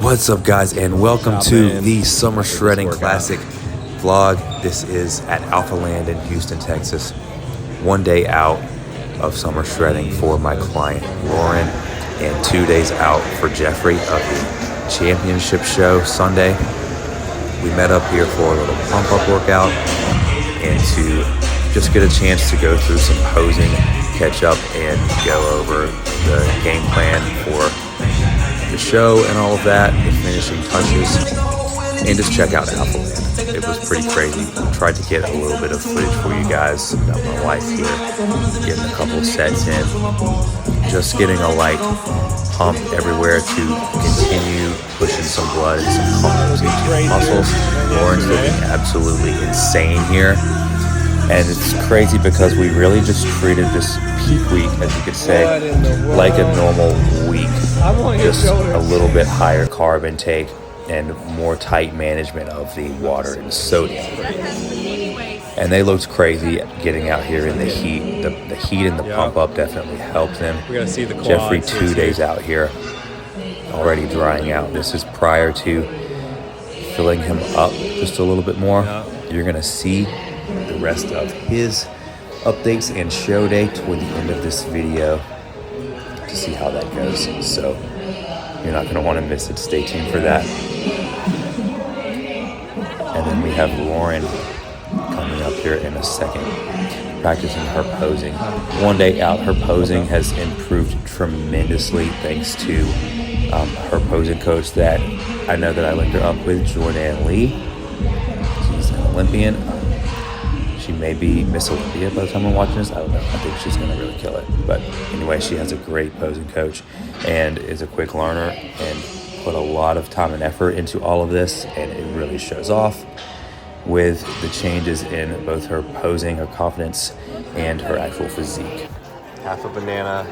What's up, guys, and welcome to the Summer Shredding Classic vlog. This is at Alpha Land in Houston, Texas. 1 day out of summer shredding for my client Lauren, and 2 days out for Jeffrey of the championship show Sunday. We met up here for a little pump-up workout and to just get a chance to go through some posing, catch up, and go over the game plan for the show and all of that, the finishing touches, and just check out Alpha Land. It was pretty crazy. I tried to get a little bit of footage for you guys about my wife here, getting a couple sets in, just getting a light pump everywhere to continue pushing some blood and some carbs into muscles. Lauren's looking absolutely insane here. And it's crazy because we really just treated this peak week, as you could say, like a normal week. Just a little bit higher carb intake and more tight management of the water and sodium. And they looked crazy getting out here in the heat. The heat and the pump up definitely helped them. We gotta see the quads. Jeffrey, 2 days out here, already drying out. This is prior to filling him up just a little bit more. You're gonna see the rest of his updates and show day toward the end of this video to see how that goes. So you're not going to want to miss it. Stay tuned for that. And then we have Lauren coming up here in a second, practicing her posing. 1 day out, her posing has improved tremendously thanks to her posing coach that I know that I linked her up with, Jordan Lee. She's an Olympian. She may be Miss Olympia by the time I'm watching this. I don't know. I think she's going to really kill it. But anyway, she has a great posing coach and is a quick learner and put a lot of time and effort into all of this. And it really shows off with the changes in both her posing, her confidence, and her actual physique. Half a banana.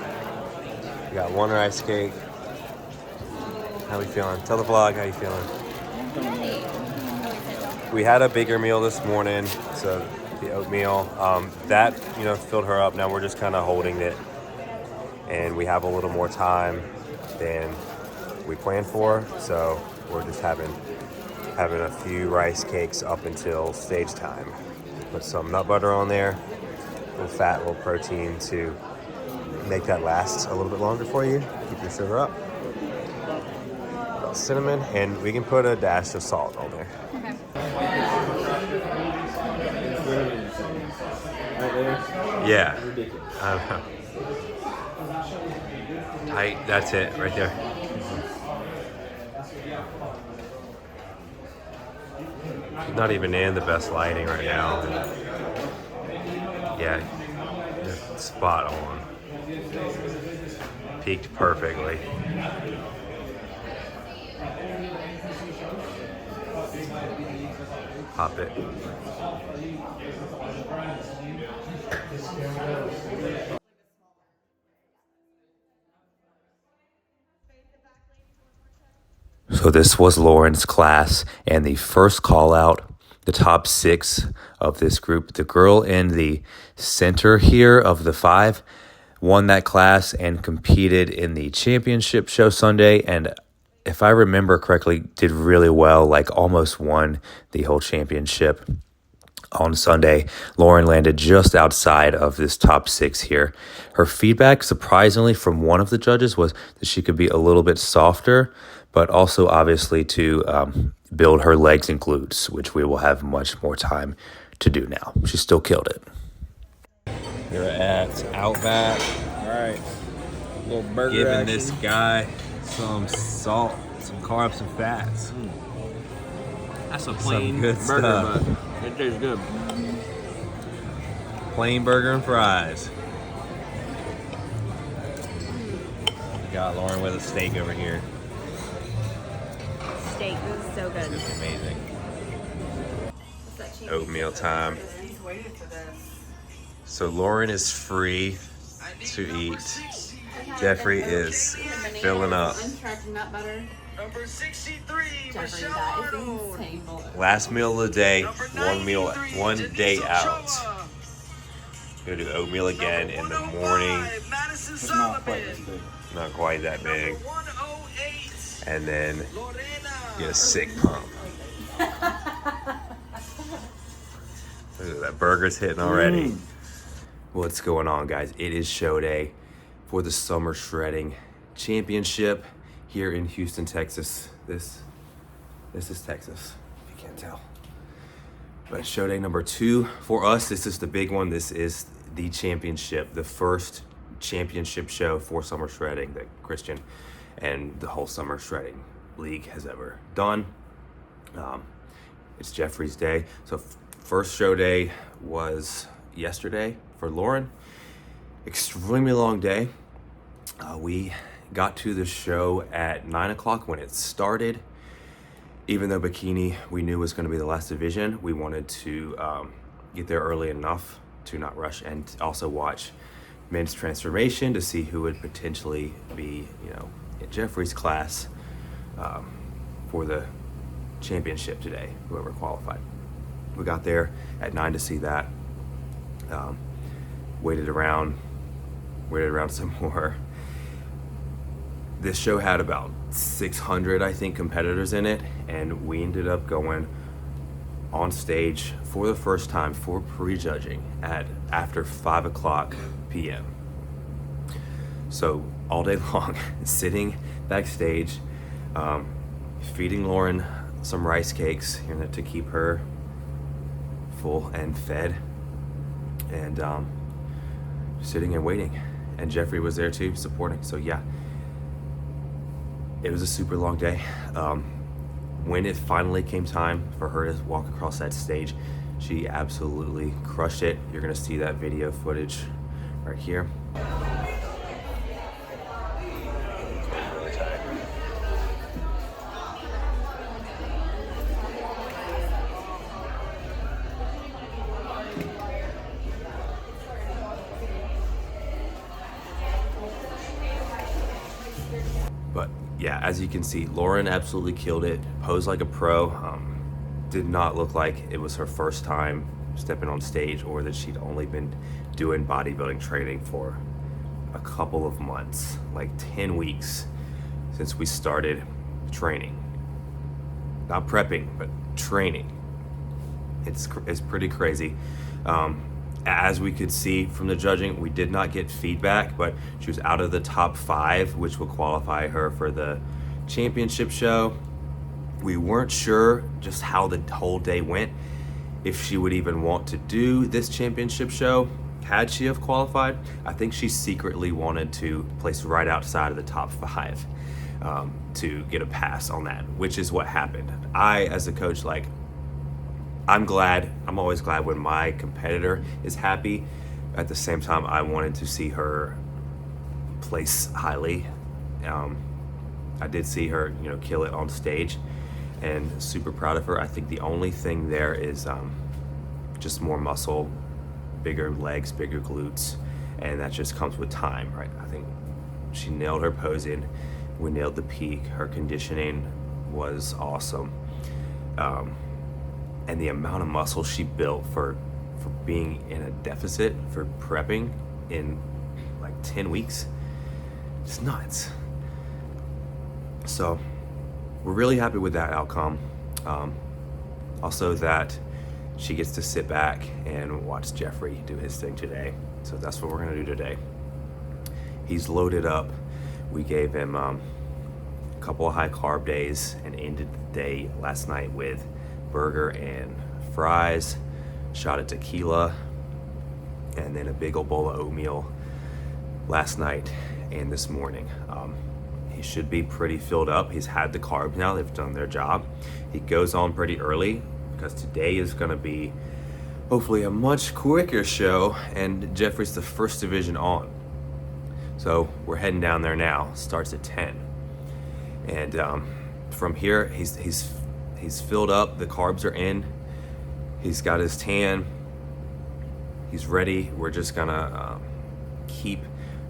We got one rice cake. How we feeling? Tell the vlog how you feeling. We had a bigger meal this morning, so the oatmeal that filled her up. Now we're just kind of holding it, and we have a little more time than we planned for, so we're just having a few rice cakes up until stage time. Put some nut butter on there, a little fat, a little protein to make that last a little bit longer for you. Keep your sugar up. Cinnamon, and we can put a dash of salt on there. Okay. Yeah. Tight. That's it right there. She's not even in the best lighting right now. Yeah. Spot on. Peaked perfectly. Pop it. So this was Lauren's class, and the first call out, the top 6 of this group, the girl in the center here of the 5 won that class and competed in the championship show Sunday, and if I remember correctly, did really well, like almost won the whole championship on Sunday. Lauren landed just outside of this top 6 here. Her feedback, surprisingly, from one of the judges was that she could be a little bit softer, but also obviously to build her legs and glutes, which we will have much more time to do now. She still killed it. We're at Outback. All right, little burger Giving action. this guy some salt, some carbs, some fats. That's a Some plain good burger, stuff. but it tastes good. Plain burger and fries. We got Lauren with a steak over here. Steak, this is so good. This is amazing. Oatmeal time. So Lauren is free to eat. Jeffrey is filling up. Uncharged nut butter. Number 63, Jeffrey, that is insane. Last meal of the day, 1 day out. Gonna do oatmeal again in the morning. Madison Solomon. Not quite that big. and then get a sick pump. Look at that, burger's hitting already. What's going on, guys? It is show day for the Summer Shredding Championship here in Houston, Texas. This is Texas, if you can't tell. But it's show day number 2 for us. This is the big one. This is the championship, the first championship show for Summer Shredding that Christian and the whole Summer Shredding League has ever done. It's Jeffrey's day. So first show day was yesterday for Lauren. Extremely long day. We got to the show at 9 o'clock when it started. Even though bikini we knew was going to be the last division, we wanted to get there early enough to not rush and also watch men's transformation to see who would potentially be, in Jeffrey's class for the championship today, whoever qualified. We got there at 9 to see that. Waited around some more. This show had about 600, I think, competitors in it, and we ended up going on stage for the first time for prejudging after 5 o'clock p.m. So all day long, sitting backstage, feeding Lauren some rice cakes to keep her full and fed, and sitting and waiting. And Jeffrey was there too, supporting. So yeah, it was a super long day. When it finally came time for her to walk across that stage, she absolutely crushed it. You're gonna see that video footage right here. But yeah, as you can see, Lauren absolutely killed it, posed like a pro. Did not look like it was her first time stepping on stage or that she'd only been doing bodybuilding training for a couple of months, like 10 weeks since we started training. Not prepping, but training. It's pretty crazy. As we could see from the judging, we did not get feedback, but she was out of the top 5, which will qualify her for the championship show. We weren't sure just how the whole day went, if she would even want to do this championship show had she have qualified. I think she secretly wanted to place right outside of the top 5 to get a pass on that, which is what happened. I, as a coach, I'm always glad when my competitor is happy. At the same time, I wanted to see her place highly. I did see her, kill it on stage, and super proud of her. I think the only thing there is just more muscle, bigger legs, bigger glutes, and that just comes with time, right? I think she nailed her posing. We nailed the peak. Her conditioning was awesome. And the amount of muscle she built for being in a deficit, for prepping in like 10 weeks, it's nuts. So we're really happy with that outcome. Also that she gets to sit back and watch Jeffrey do his thing today. So that's what we're gonna do today. He's loaded up. We gave him a couple of high carb days and ended the day last night with burger and fries, shot of tequila, and then a big old bowl of oatmeal last night and this morning. He should be pretty filled up. He's had the carbs now, they've done their job. He goes on pretty early because today is gonna be hopefully a much quicker show, and Jeffrey's the first division on. So we're heading down there now, starts at 10. And from here, he's filled up, the carbs are in, he's got his tan, he's ready. We're just gonna keep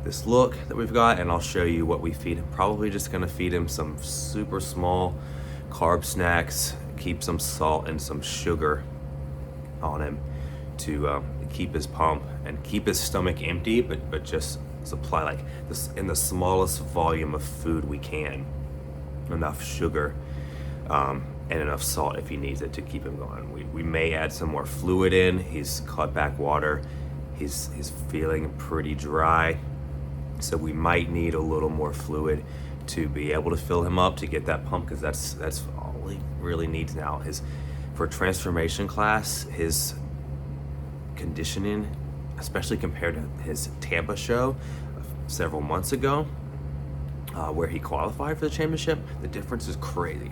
this look that we've got, and I'll show you what we feed him. Probably just gonna feed him some super small carb snacks, keep some salt and some sugar on him to keep his pump and keep his stomach empty, but just supply like this in the smallest volume of food we can. enough sugar and enough salt if he needs it to keep him going. We may add some more fluid in. He's cut back water. He's feeling pretty dry, so we might need a little more fluid to be able to fill him up to get that pump, because that's all he really needs now. For transformation class, his conditioning, especially compared to his Tampa show several months ago, where he qualified for the championship, the difference is crazy.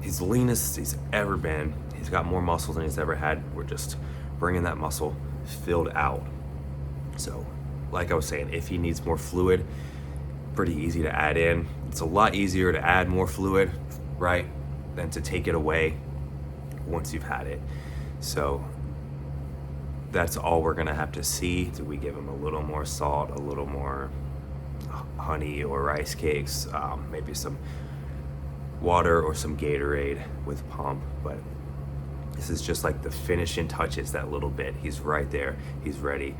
He's the leanest he's ever been. He's got more muscle than he's ever had. We're just bringing that muscle filled out. So, like I was saying, if he needs more fluid, pretty easy to add in. It's a lot easier to add more fluid, right, than to take it away once you've had it. So that's all we're gonna have to see. Do we give him a little more salt, a little more honey or rice cakes, maybe some water or some Gatorade with pump? But this is just like the finishing touches, that little bit. He's right there, he's ready.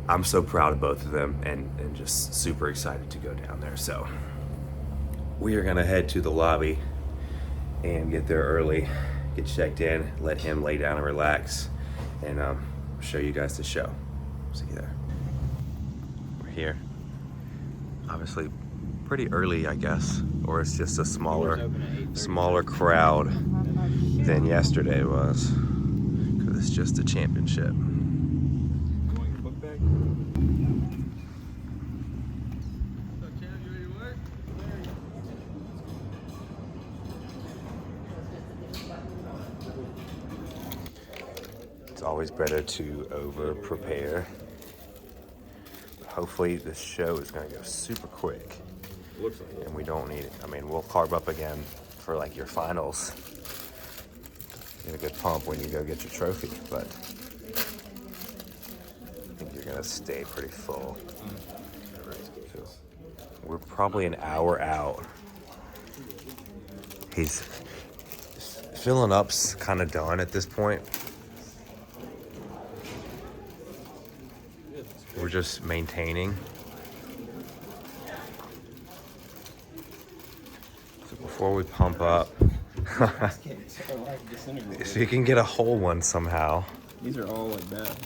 I'm so proud of both of them and just super excited to go down there. So we are gonna head to the lobby and get there early, get checked in, let him lay down and relax, and show you guys the show. See you there. We're here. Obviously pretty early, I guess, or it's just a smaller crowd than yesterday was, because it's just a championship. It's always better to over prepare. Hopefully this show is gonna go super quick. Looks like it. And we don't need it. I mean, we'll carb up again for like your finals. Get a good pump when you go get your trophy, but I think you're gonna stay pretty full. So we're probably an hour out. He's filling up's kind of done at this point. We're just maintaining. So before we pump up, if you can get a whole one somehow. These are all like that.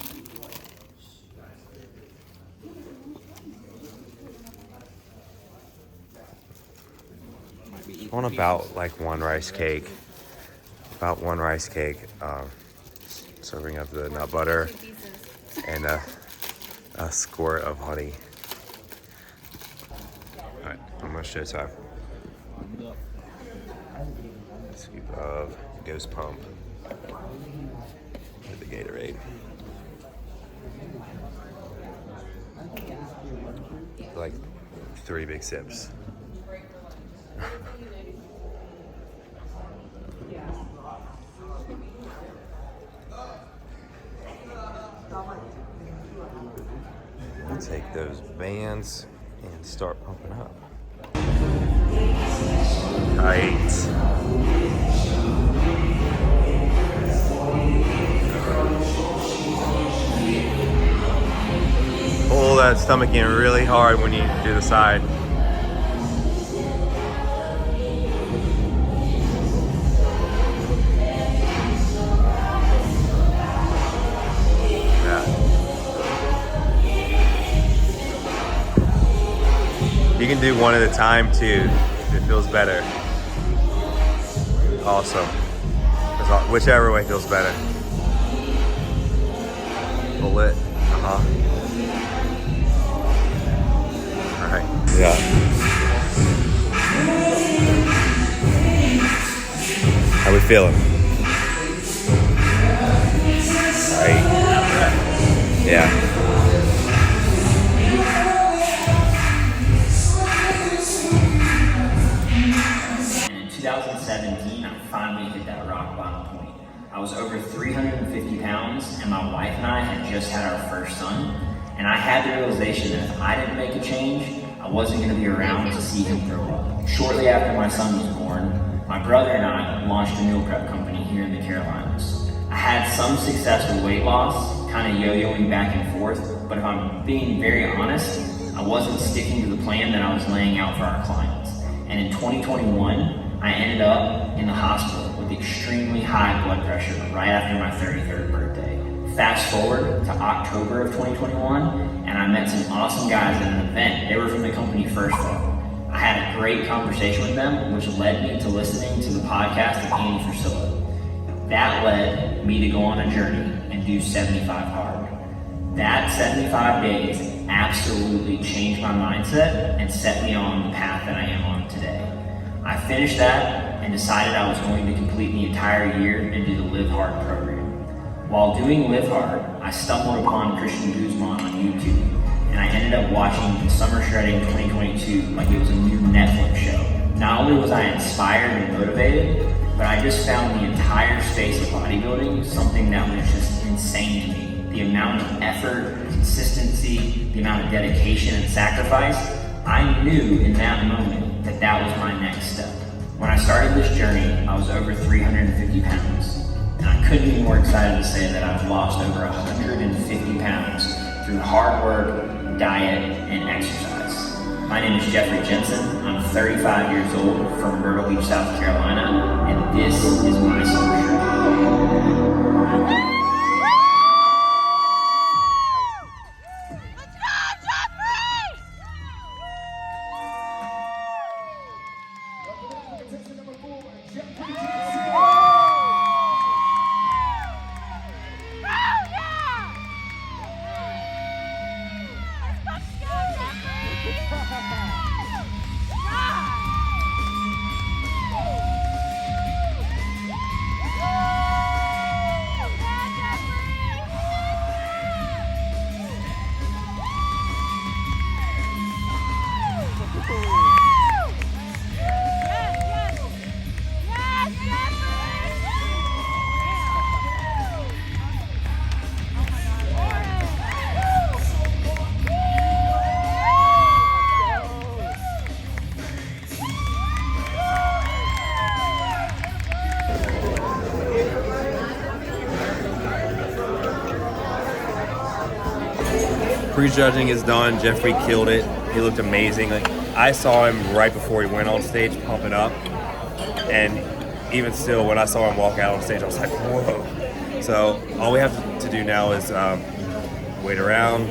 On about like one rice cake, serving of the nut butter and a squirt of honey. All right, almost showtime. Scoop of Ghost Pump with the Gatorade. Like 3 big sips. Take those bands and start pumping up. Tight. Pull that stomach in really hard when you do the side. You can do one at a time too, if it feels better. Also, whichever way feels better. Pull it. All right. Yeah. How we feeling? All right. Yeah. In 2017, I finally hit that rock bottom point. I was over 350 pounds, and my wife and I had just had our first son. And I had the realization that if I didn't make a change, I wasn't going to be around to see him grow up. Shortly after my son was born, my brother and I launched a meal prep company here in the Carolinas. I had some success with weight loss, kind of yo-yoing back and forth, but if I'm being very honest, I wasn't sticking to the plan that I was laying out for our clients. And in 2021, I ended up in the hospital with extremely high blood pressure right after my 33rd birthday. Fast forward to October of 2021, and I met some awesome guys at an event. They were from the company First Fall. I had a great conversation with them, which led me to listening to the podcast of Andy Frisilla. That led me to go on a journey and do 75 hard. That 75 days absolutely changed my mindset and set me on the path that I am on today. I finished that and decided I was going to complete the entire year and do the Live Hard program. While doing Live Hard, I stumbled upon Christian Guzman on YouTube, and I ended up watching Summer Shredding 2022 like it was a new Netflix show. Not only was I inspired and motivated, but I just found the entire space of bodybuilding something that was just insane to me. The amount of effort, consistency, the amount of dedication and sacrifice, I knew in that moment that that was my next step. When I started this journey, I was over 350 pounds. And I couldn't be more excited to say that I've lost over 150 pounds through hard work, diet, and exercise. My name is Jeffrey Jensen. I'm 35 years old from Myrtle Beach, South Carolina, and this is my summer shredding. Prejudging is done. Jeffrey killed it. He looked amazing. Like, I saw him right before he went on stage pumping up, and even still when I saw him walk out on stage I was like, whoa. So all we have to do now is wait around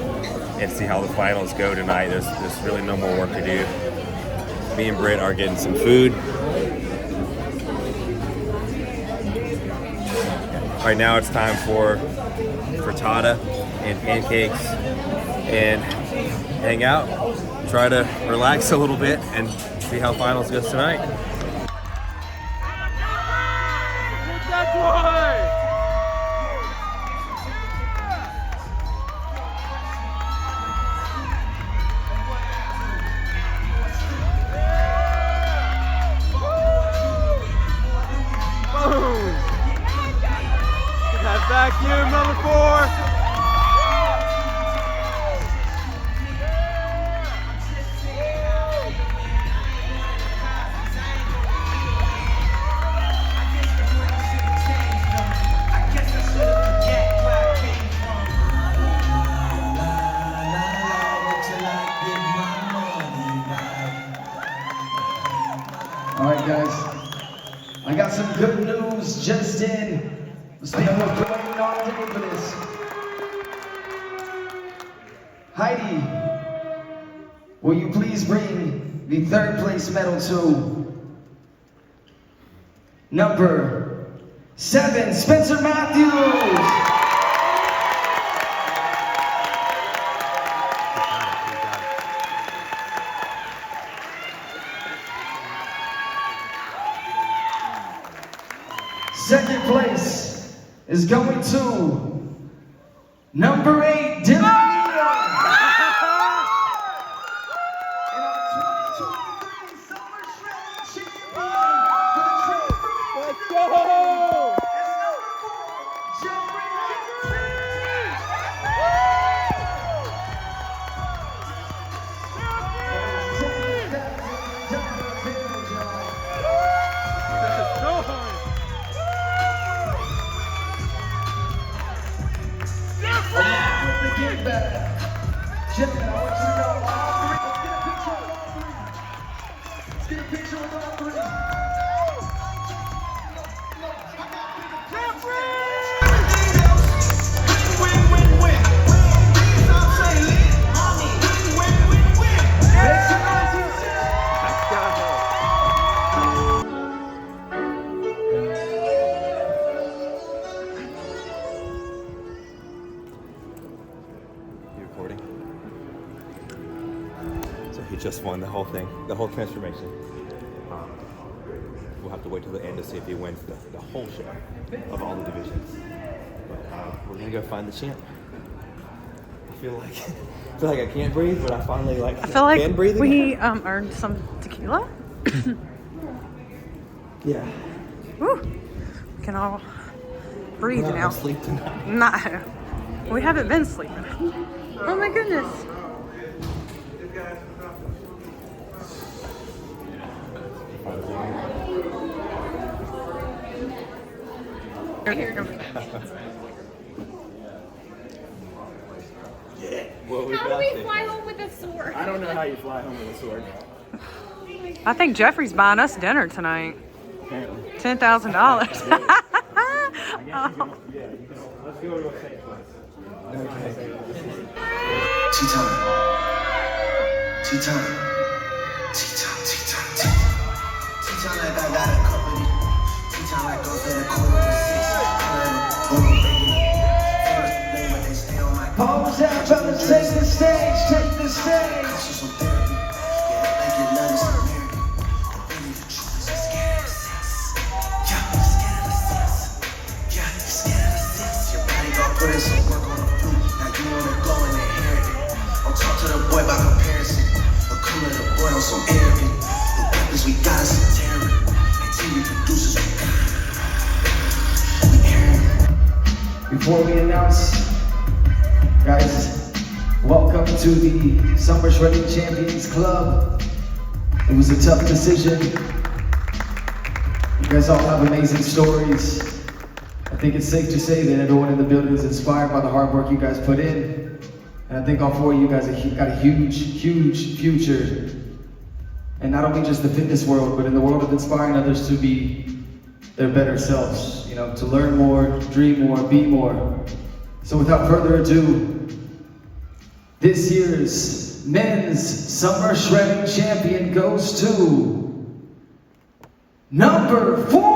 and see how the finals go tonight. There's really no more work to do. Me and Britt are getting some food. Right now it's time for frittata and pancakes and hang out, try to relax a little bit and see how finals goes tonight. Boom! That vacuum, number 4. All right, guys, I got some good news just in. People have been waiting all day for this. Heidi, will you please bring the 3rd place medal to number 7, Spencer Matthews. Second place is going to number 8, Dylan Neal. And our 2023 Summer Shredding champion for the Trade Free. Let's go! It's number 4, Jeffrey Jensen. recording. So he just won the whole thing, the whole transformation. We'll have to wait till the end to see if he wins the whole show of all the divisions. But we're gonna go find the champ. I feel like I can't breathe, but I finally I feel like can breathe again. we earned some tequila. Yeah. Woo. We can all breathe We're not now. gonna sleep tonight. No, we haven't been sleeping. Oh my goodness. How do we fly home with a sword? I don't know how you fly home with a sword. I think Jeffrey's buying us dinner tonight. Apparently. $10,000. Let's go to a safe place. Tea time. Tea time. Tea time. Tea time. Tea time. Tea time like I got a company. Tea time like those that are quarter to six. Pose out, trying to take the stage, take the stage. Put in some work on the flute. Now you wanna go and inherit it. Don't talk to the boy by comparison. A cooler the boy on some arrogant. The weapons we got is some terror. And TV producers we arrogant. Before we announce, guys, welcome to the Summer Shredding Champions Club. It was a tough decision. You guys all have amazing stories. I think it's safe to say that everyone in the building is inspired by the hard work you guys put in. And I think all four of you guys have got a huge, huge future. And not only just the fitness world, but in the world of inspiring others to be their better selves. You know, to learn more, dream more, be more. So without further ado, this year's men's Summer Shredding Champion goes to number 4.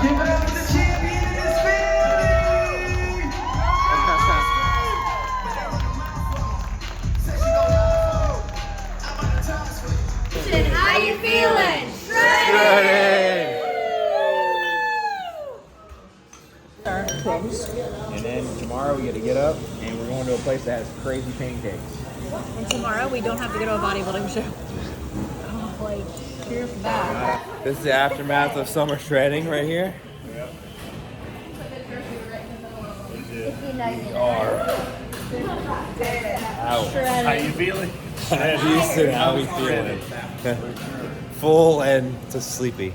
Give it up for the champion in this building! How you feeling? And then tomorrow we get to get up and we're going to a place that has crazy pancakes. And tomorrow we don't have to go to a bodybuilding show. Oh, like, cheer for that. This is the aftermath of summer shredding right here. We are out. How you feeling? Houston, how we feeling? Full and just sleepy.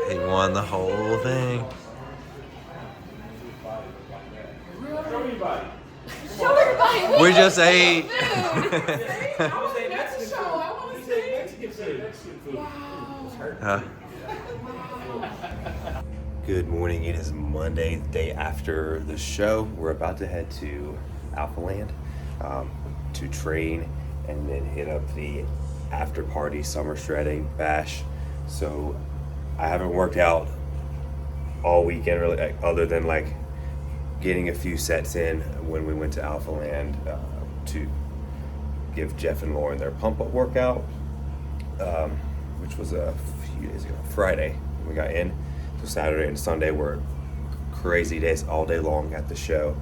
He won the whole thing. Show everybody. We just ate. Good morning. It is Monday, the day after the show. We're about to head to Alpha Land to train and then hit up the after party summer shredding bash. So I haven't worked out all weekend really, other than like getting a few sets in when we went to Alpha Land to give Jeff and Lauren their pump up workout, which was a few days ago, Friday we got in. So Saturday and Sunday were crazy days all day long at the show.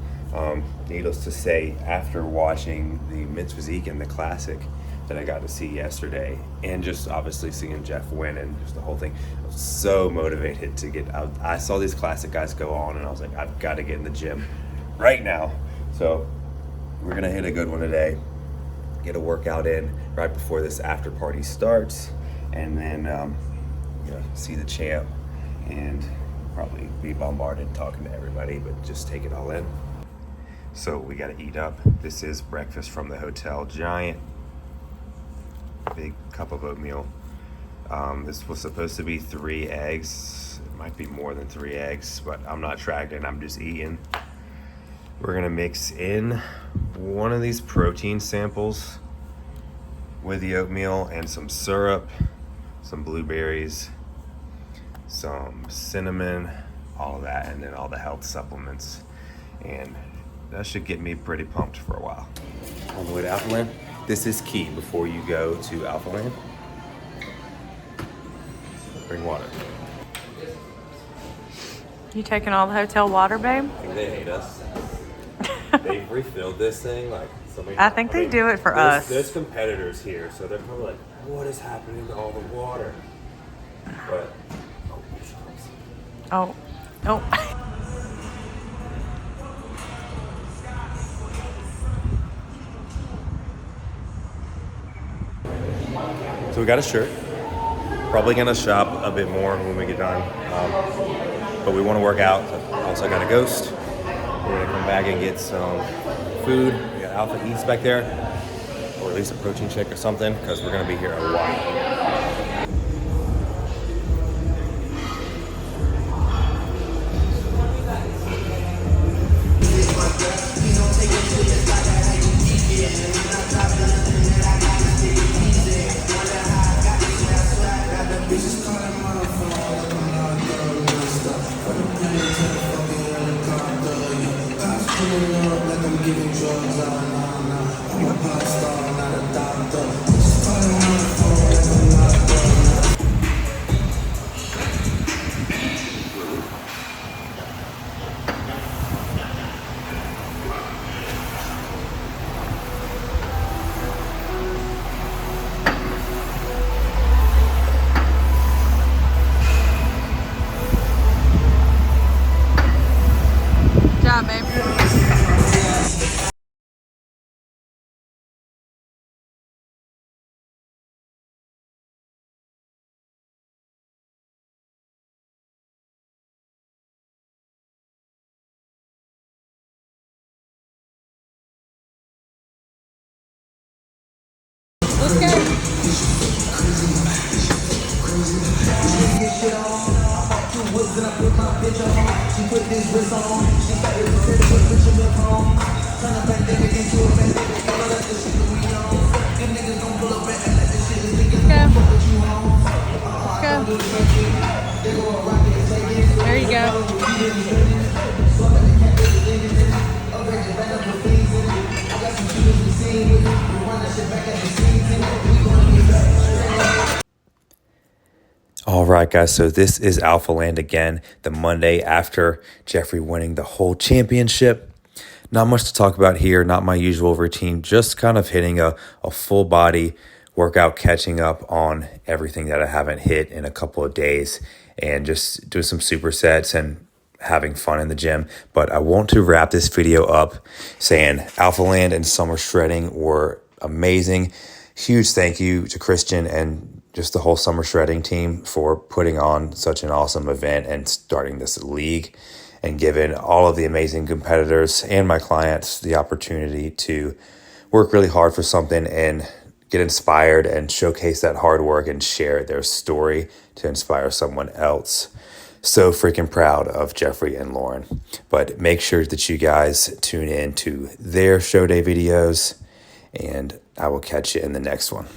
Needless to say, after watching the Men's Physique and the Classic that I got to see yesterday, and just obviously seeing Jeff win and just the whole thing, I was so motivated to get out. I saw these Classic guys go on and I was like, I've got to get in the gym right now. So we're gonna hit a good one today. get a workout in right before this after party starts, and then see the champ and probably be bombarded talking to everybody, but just take it all in. So we got to eat up. This is breakfast from the hotel. Giant big cup of oatmeal. This was supposed to be 3 eggs. It might be more than 3 eggs, but I'm not tracking, I'm just eating. We're gonna mix in one of these protein samples with the oatmeal and some syrup, some blueberries, some cinnamon, all of that, and then all the health supplements. And that should get me pretty pumped for a while. On the way to Alphaland, this is key before you go to Alphaland. Bring water. You taking all the hotel water, babe? I think they hate us. They've refilled this thing like somebody. I think they do it for us. There's competitors here, so they're probably like, "What is happening to all the water?" But Oh. so we got a shirt. Probably gonna shop a bit more when we get done, but we want to work out. Also got a Ghost. We're gonna come back and get some food. We got Alpha Eats back there, or at least a protein shake or something, because we're gonna be here a while. Good job, babe. Let's go. There you go. All right, guys, so this is Alphaland again, the Monday after Jeffrey winning the whole championship. Not much to talk about here, not my usual routine, just kind of hitting a full body workout, catching up on everything that I haven't hit in a couple of days, and just doing some supersets and having fun in the gym. But I want to wrap this video up saying Alphaland and Summer Shredding were amazing. Huge thank you to Christian and just the whole Summer Shredding team for putting on such an awesome event and starting this league and giving all of the amazing competitors and my clients the opportunity to work really hard for something and get inspired and showcase that hard work and share their story to inspire someone else. So freaking proud of Jeffrey and Lauren. But make sure that you guys tune in to their show day videos, and I will catch you in the next one.